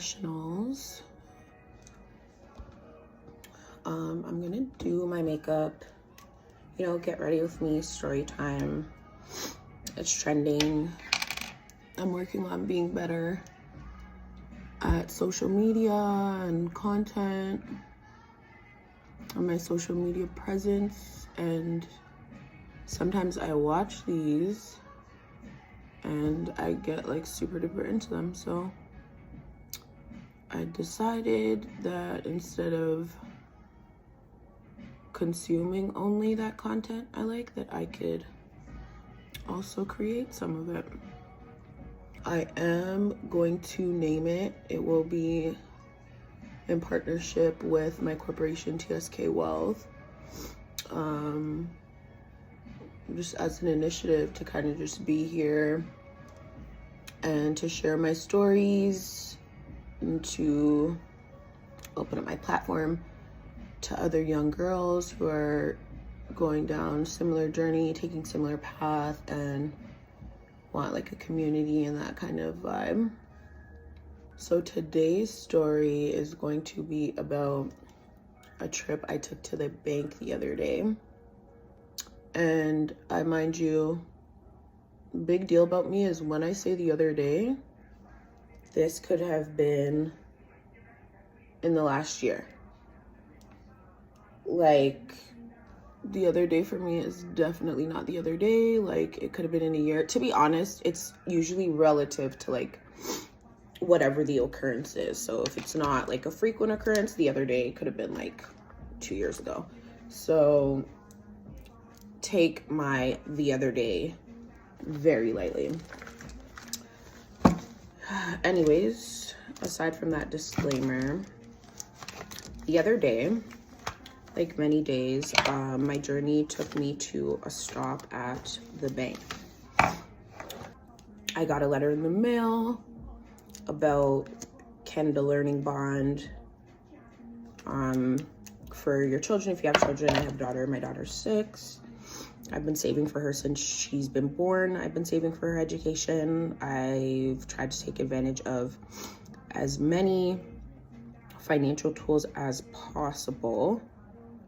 professionals. I'm gonna do my makeup, you know, get ready with me, story time. It's trending. I'm working on being better at social media and content, on my social media presence, and sometimes I watch these and I get like super duper into them. So I decided that instead of consuming only that content I like, that I could also create some of it. I am going to name it. It will be in partnership with my corporation, TSK Wealth. Just as an initiative to kind of just be here and to share my stories and to open up my platform to other young girls who are going down similar journey, taking similar path, and want like a community and that kind of vibe. So today's story is going to be about a trip I took to the bank the other day. And I mind you, big deal about me is when I say the other day, this could have been in the last year. Like, the other day for me is definitely not the other day. Like, it could have been in a year. To be honest, it's usually relative to like whatever the occurrence is. So if it's not like a frequent occurrence, the other day could have been like 2 years ago. So take my the other day very lightly. Anyways, aside from that disclaimer, the other day, like many days, my journey took me to a stop at the bank. I got a letter in the mail about Canada Learning Bond for your children. If you have children, I have a daughter. My daughter's 6. I've been saving for her since she's been born. I've been saving for her education. I've tried to take advantage of as many financial tools as possible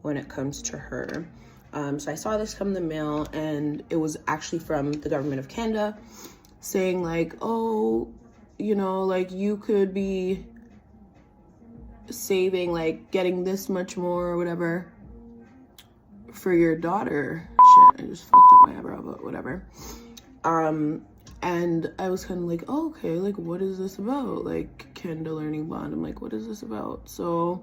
when it comes to her. So I saw this come in the mail, and it was actually from the government of Canada saying like, oh, you know, like you could be saving, like getting this much more or whatever for your daughter. Shit, I just fucked up my eyebrow, but whatever. And I was kind of like, oh, okay, like what is this about? Like Canada Learning Bond. I'm like, what is this about? So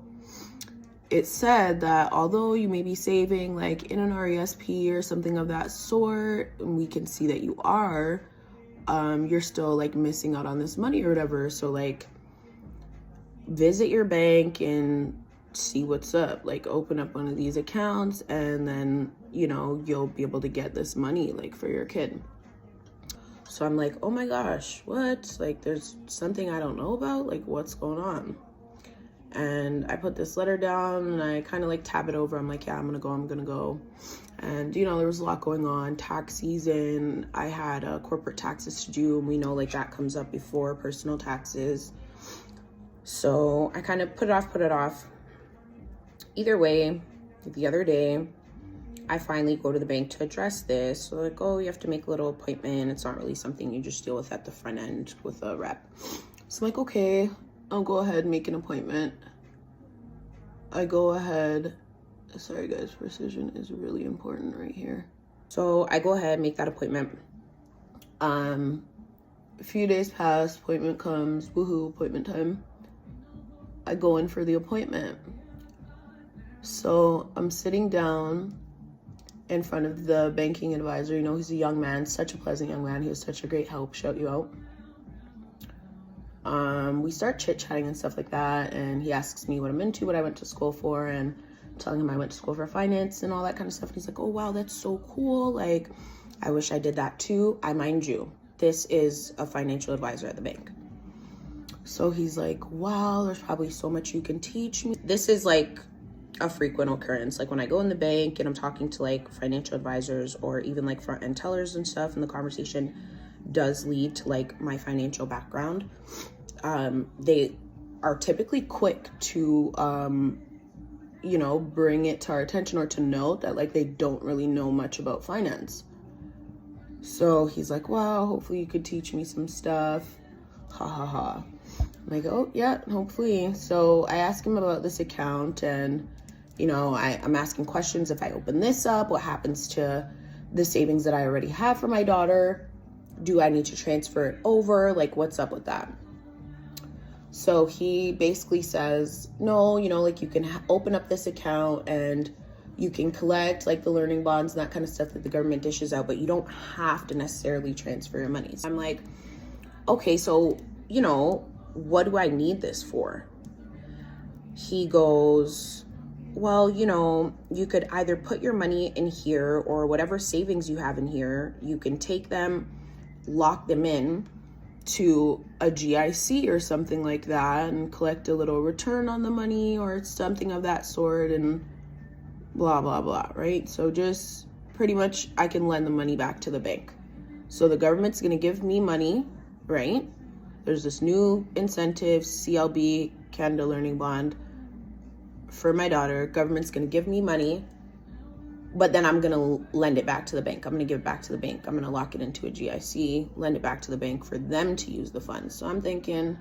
it said that although you may be saving like in an RESP or something of that sort, and we can see that you are, you're still like missing out on this money or whatever. So like visit your bank and see what's up, like open up one of these accounts, and then, you know, you'll be able to get this money like for your kid. So I'm like, oh my gosh, what? Like there's something I don't know about, like what's going on? And I put this letter down and I kind of like tab it over. I'm like, yeah, I'm gonna go. And you know, there was a lot going on. Tax season, I had corporate taxes to do, and we know like that comes up before personal taxes. So I kind of put it off. Either way, the other day, I finally go to the bank to address this. So like, oh, you have to make a little appointment. It's not really something you just deal with at the front end with a rep. So I'm like, okay, I'll go ahead and make an appointment. I go ahead. Sorry guys, precision is really important right here. So I go ahead, make that appointment. A few days pass, appointment comes, woohoo, appointment time. I go in for the appointment. So I'm sitting down in front of the banking advisor. You know, he's a young man, such a pleasant young man. He was such a great help, shout you out. We start chit-chatting and stuff like that, and he asks me what I'm into, what I went to school for, and I'm telling him I went to school for finance and all that kind of stuff. And he's like, oh wow, that's so cool. Like, I wish I did that too. I mind you, this is a financial advisor at the bank. So he's like, wow, there's probably so much you can teach me. This is like a frequent occurrence. Like when I go in the bank and I'm talking to like financial advisors or even like front end tellers and stuff, and the conversation does lead to like my financial background, they are typically quick to, you know, bring it to our attention or to note that like they don't really know much about finance. So he's like, well, hopefully you could teach me some stuff. Ha ha ha. I'm like, oh yeah, hopefully. So I asked him about this account, and you know, I'm asking questions. If I open this up, what happens to the savings that I already have for my daughter? Do I need to transfer it over? Like, what's up with that? So he basically says, no, you know, like you can open up this account and you can collect like the learning bonds and that kind of stuff that the government dishes out, but you don't have to necessarily transfer your money. So I'm like, okay, so, you know, what do I need this for? He goes, well, you know, you could either put your money in here or whatever savings you have in here, you can take them, lock them in to a GIC or something like that and collect a little return on the money or something of that sort and blah, blah, blah, right? So just pretty much I can lend the money back to the bank. So the government's going to give me money, right? There's this new incentive, CLB, Canada Learning Bond, for my daughter. Government's going to give me money, but then I'm going to lend it back to the bank. I'm going to give it back to the bank. I'm going to lock it into a GIC, lend it back to the bank for them to use the funds. So I'm thinking,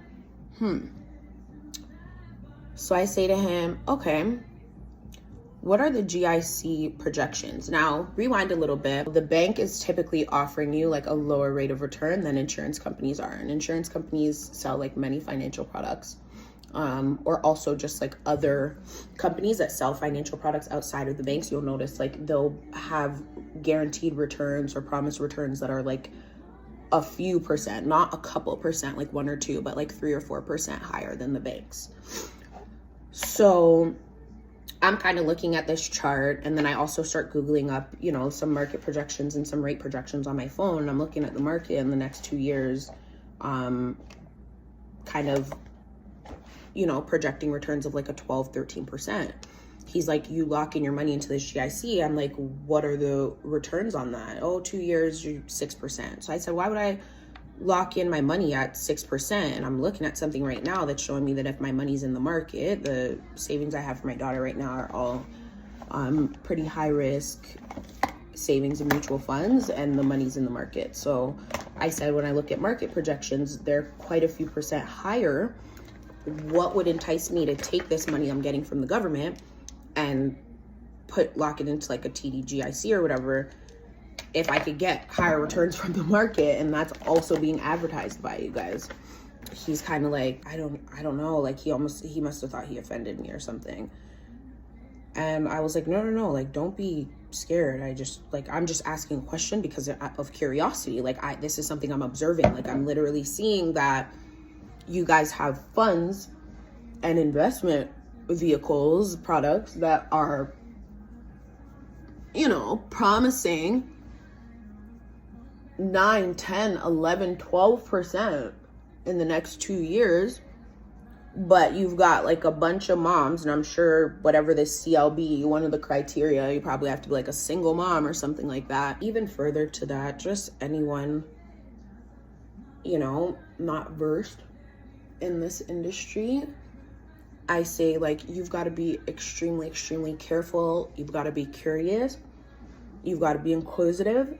So I say to him, okay, what are the GIC projections? Now, rewind a little bit. The bank is typically offering you like a lower rate of return than insurance companies are. And insurance companies sell like many financial products. Or also just like other companies that sell financial products outside of the banks. You'll notice like they'll have guaranteed returns or promised returns that are like a few percent, not a couple percent, like 1 or 2, but like 3 or 4% higher than the banks. So I'm kind of looking at this chart, and then I also start Googling up, you know, some market projections and some rate projections on my phone. And I'm looking at the market in the next 2 years, kind of, you know, projecting returns of like a 12, 13%. He's like, you lock in your money into this GIC. I'm like, what are the returns on that? Oh, 2 years, 6%. So I said, why would I lock in my money at 6%? And I'm looking at something right now that's showing me that if my money's in the market, the savings I have for my daughter right now are all pretty high risk savings and mutual funds, and the money's in the market. So I said, when I look at market projections, they're quite a few percent higher. What would entice me to take this money I'm getting from the government and lock it into like a TD GIC or whatever, if I could get higher returns from the market, and that's also being advertised by you guys? He's kind of like, I don't know, like he must have thought he offended me or something. And I was like, no, like don't be scared. I'm just asking a question because of curiosity. Like this is something I'm observing. Like I'm literally seeing that you guys have funds and investment vehicles, products that are, you know, promising 9, 10, 11, 12% in the next 2 years. But you've got like a bunch of moms, and I'm sure whatever this CLB, one of the criteria, you probably have to be like a single mom or something like that. Even further to that, just anyone, you know, not versed in this industry, I say like you've got to be extremely, extremely careful. You've got to be curious. You've got to be inquisitive,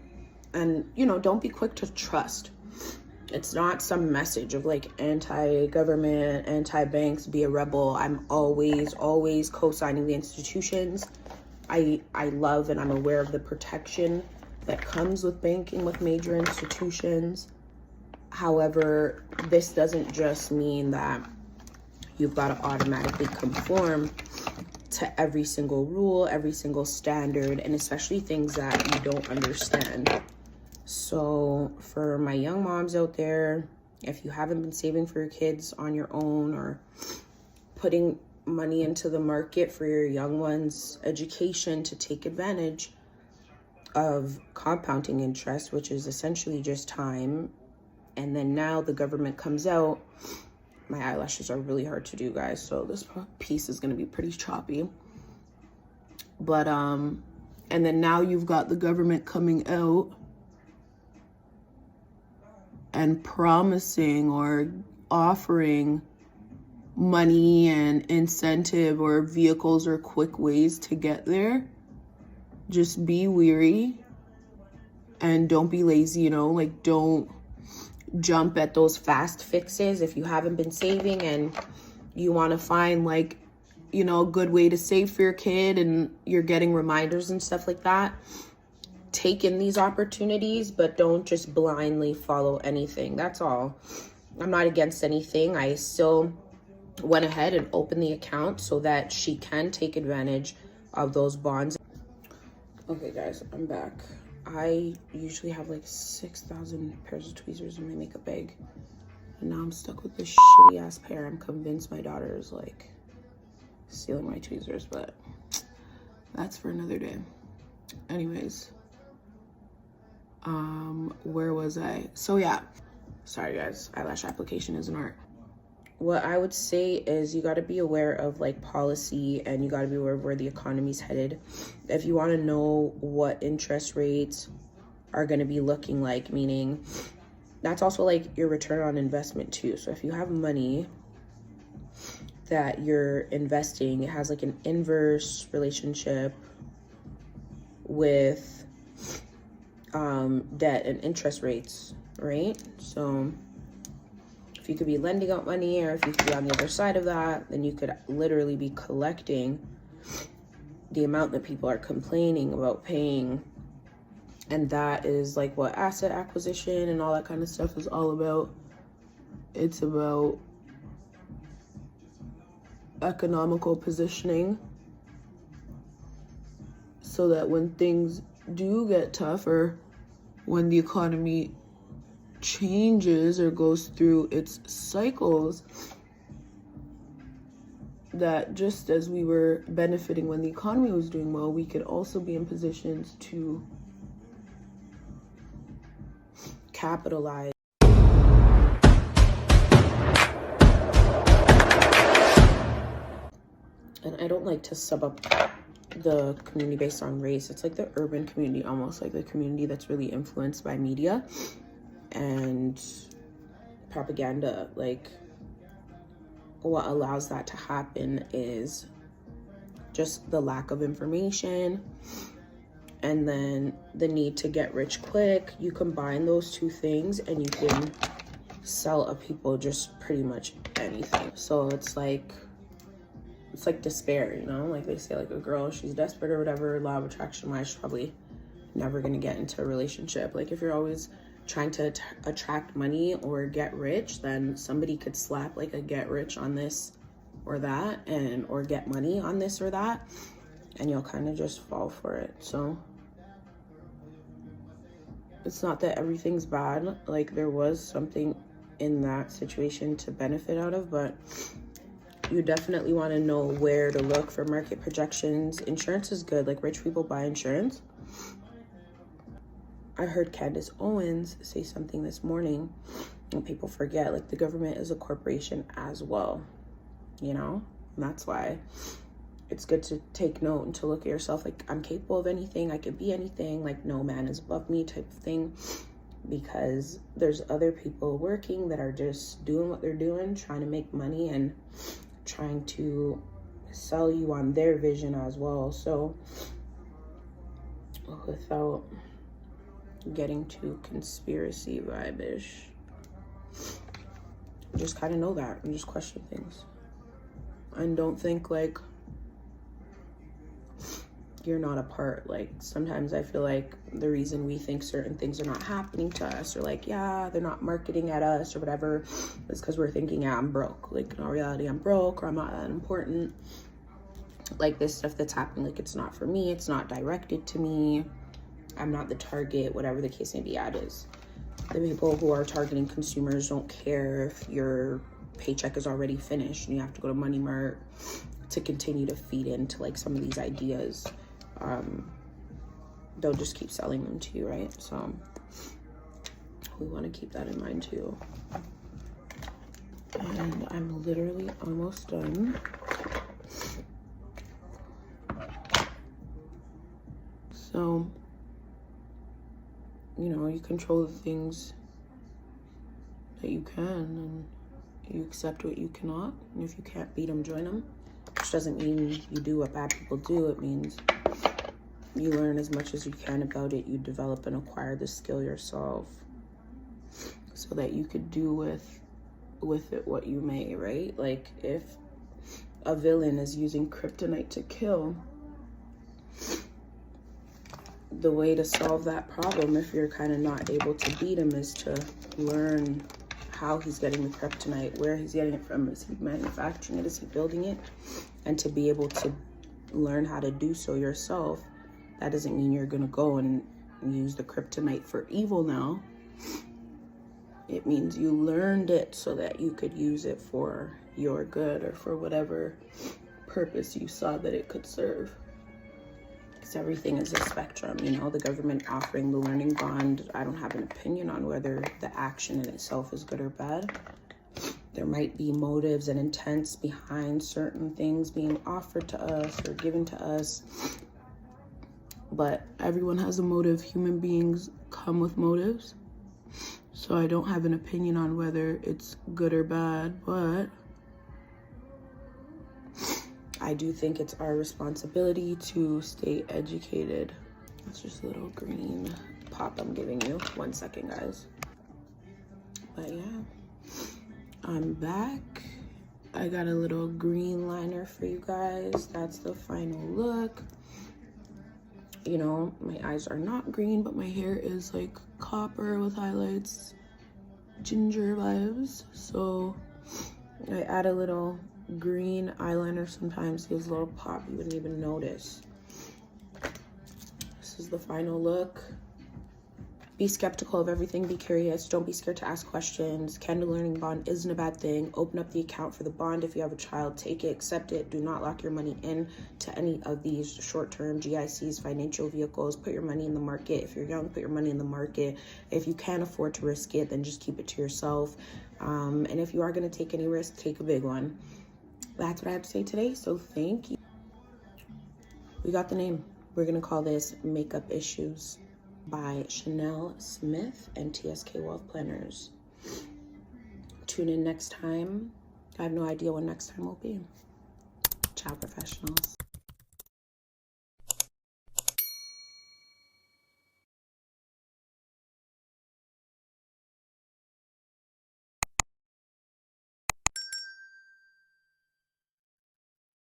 and you know, don't be quick to trust. It's not some message of like anti-government, anti-banks, be a rebel. I'm always co-signing the institutions. I love and I'm aware of the protection that comes with banking with major institutions. However, this doesn't just mean that you've got to automatically conform to every single rule, every single standard, and especially things that you don't understand. So for my young moms out there, if you haven't been saving for your kids on your own or putting money into the market for your young ones' education to take advantage of compounding interest, which is essentially just time, and then now the government comes out. My eyelashes are really hard to do, guys, so this piece is going to be pretty choppy. But and then now you've got the government coming out and promising or offering money and incentive or vehicles or quick ways to get there. Just be weary and don't be lazy, you know, like don't jump at those fast fixes. If you haven't been saving and you want to find like, you know, a good way to save for your kid and you're getting reminders and stuff like that, take in these opportunities, but don't just blindly follow anything. That's all. I'm not against anything. I still went ahead and opened the account so that she can take advantage of those bonds. Okay guys, I'm back. I usually have like 6,000 pairs of tweezers in my makeup bag, and now I'm stuck with this shitty ass pair. I'm convinced my daughter is like stealing my tweezers, but that's for another day. Anyways, where was I? So yeah, sorry guys, eyelash application is an art. What I would say is you got to be aware of like policy, and you got to be aware of where the economy's headed. If you want to know what interest rates are going to be looking like, meaning that's also like your return on investment too. So if you have money that you're investing, it has like an inverse relationship with debt and interest rates, right? So if you could be lending out money, or if you could be on the other side of that, then you could literally be collecting the amount that people are complaining about paying. And that is like what asset acquisition and all that kind of stuff is all about. It's about economical positioning so that when things do get tough, or when the economy changes or goes through its cycles, that just as we were benefiting when the economy was doing well, we could also be in positions to capitalize. And I don't like to sub up the community based on race. It's like the urban community, almost like the community that's really influenced by media and propaganda. Like, what allows that to happen is just the lack of information, and then the need to get rich quick. You combine those two things and you can sell a people just pretty much anything. So it's like despair, you know, like they say, like a girl, she's desperate or whatever, law of attraction wise, she's probably never gonna get into a relationship. Like if you're always trying to attract money or get rich, then somebody could slap like a get rich on this or that, and or get money on this or that, and you'll kind of just fall for it. So it's not that everything's bad. Like there was something in that situation to benefit out of, but you definitely want to know where to look for market projections. Insurance is good. Like rich people buy insurance. I heard Candace Owens say something this morning, and people forget, like the government is a corporation as well, you know? And that's why it's good to take note and to look at yourself like, I'm capable of anything, I can be anything, like no man is above me type of thing, because there's other people working that are just doing what they're doing, trying to make money and trying to sell you on their vision as well. So without getting too conspiracy vibe-ish, just kind of know that and just question things, and don't think like you're not a part. Like sometimes I feel like the reason we think certain things are not happening to us, or like, yeah, they're not marketing at us or whatever, is because we're thinking, yeah, I'm broke. Like in all reality, I'm broke, or I'm not that important. Like this stuff that's happening, like it's not for me, it's not directed to me, I'm not the target, whatever the case may be. It is. The people who are targeting consumers don't care if your paycheck is already finished and you have to go to Money Mart to continue to feed into like some of these ideas. They'll just keep selling them to you, right? So we want to keep that in mind too. And I'm literally almost done. So, you know, you control the things that you can, and You accept what you cannot. And if you can't beat them, join them. Which doesn't mean you do what bad people do. It means you learn as much as you can about it. You develop and acquire the skill yourself so that you could do with it what you may, right? Like if a villain is using kryptonite to kill, the way to solve that problem, if you're kind of not able to beat him, is to learn how he's getting the kryptonite, where he's getting it from. Is he manufacturing it? Is he building it? And to be able to learn how to do so yourself, that doesn't mean you're gonna go and use the kryptonite for evil now. It means you learned it so that you could use it for your good or for whatever purpose you saw that it could serve. Because everything is a spectrum, you know, the government offering the learning bond. I don't have an opinion on whether the action in itself is good or bad. There might be motives and intents behind certain things being offered to us or given to us. But everyone has a motive. Human beings come with motives. So I don't have an opinion on whether it's good or bad, but I do think it's our responsibility to stay educated. That's just a little green pop I'm giving you. 1 second, guys. But yeah, I'm back. I got a little green liner for you guys. That's the final look. You know, my eyes are not green, but my hair is like copper with highlights, ginger vibes. So I add a little green eyeliner sometimes, gives a little pop you wouldn't even notice. This is the final look. Be skeptical of everything, be curious, don't be scared to ask questions. Candle learning bond isn't a bad thing. Open up the account for the bond. If you have a child, take it, accept it. Do not lock your money in to any of these short-term GICs, financial vehicles. Put your money in the market. If you're young, put your money in the market. If you can't afford to risk it, then just keep it to yourself. And if you are going to take any risk, take a big one. That's what I have to say today, so thank you. We got the name. We're going to call this Makeup Issues by Chanelle Smith and TSK Wealth Planners. Tune in next time. I have no idea when next time will be. Ciao, professionals.